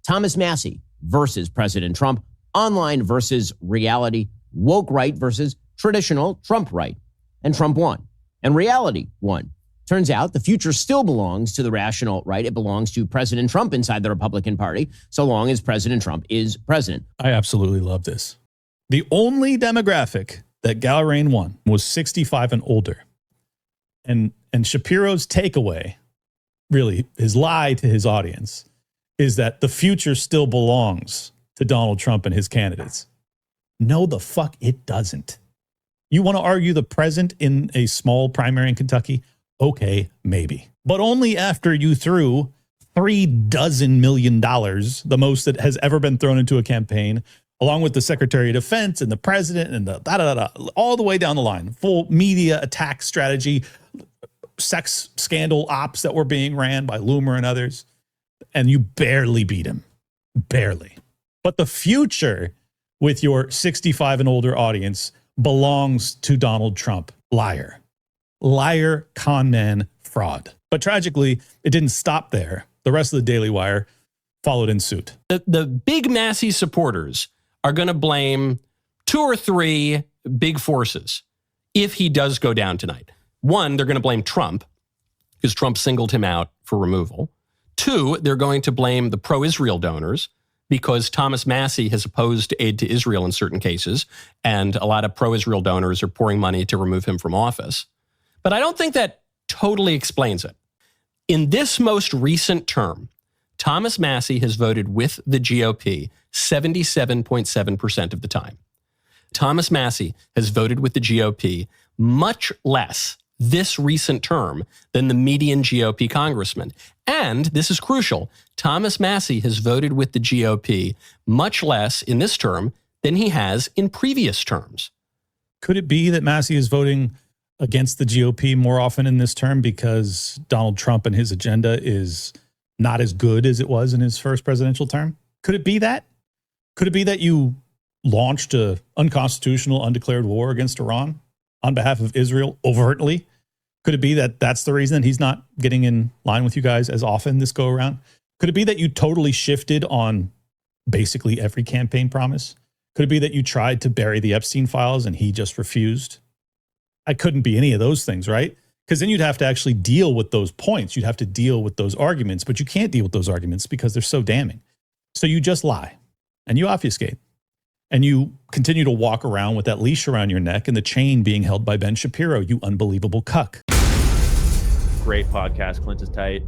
Thomas Massie versus President Trump, online versus reality, woke right versus traditional Trump right. And Trump won. And reality won. Turns out the future still belongs to the rational right. It belongs to President Trump inside the Republican Party, so long as President Trump is president. I absolutely love this. The only demographic that Gallarain won was 65 and older. And Shapiro's takeaway, really his lie to his audience, is that the future still belongs to Donald Trump and his candidates. No, the fuck it doesn't. You want to argue the present in a small primary in Kentucky? Okay, maybe. But only after you threw $36 million, the most that has ever been thrown into a campaign, along with the Secretary of Defense and the president and the all the way down the line. Full media attack strategy, sex scandal ops that were being ran by Loomer and others. And you barely beat him. Barely. But the future with your 65 and older audience belongs to Donald Trump. Liar. Liar, con man, fraud. But tragically, it didn't stop there. The rest of the Daily Wire followed in suit. The big Massie supporters are going to blame two or three big forces if he does go down tonight. One, they're going to blame Trump because Trump singled him out for removal. Two, they're going to blame the pro-Israel donors because Thomas Massie has opposed aid to Israel in certain cases, and a lot of pro-Israel donors are pouring money to remove him from office. But I don't think that totally explains it. In this most recent term, Thomas Massie has voted with the GOP 77.7% of the time. Thomas Massie has voted with the GOP much less this recent term than the median GOP congressman. And this is crucial. Thomas Massie has voted with the GOP much less in this term than he has in previous terms. Could it be that Massie is voting against the GOP more often in this term because Donald Trump and his agenda is not as good as it was in his first presidential term? Could it be that? Could it be that you launched an unconstitutional, undeclared war against Iran on behalf of Israel overtly? Could it be that that's the reason that he's not getting in line with you guys as often this go around? Could it be that you totally shifted on basically every campaign promise? Could it be that you tried to bury the Epstein files and he just refused? I couldn't be any of those things, right? Because then you'd have to actually deal with those points. You'd have to deal with those arguments, but you can't deal with those arguments because they're so damning. So you just lie and you obfuscate and you continue to walk around with that leash around your neck and the chain being held by Ben Shapiro, you unbelievable cuck. Great podcast. Clint is tight.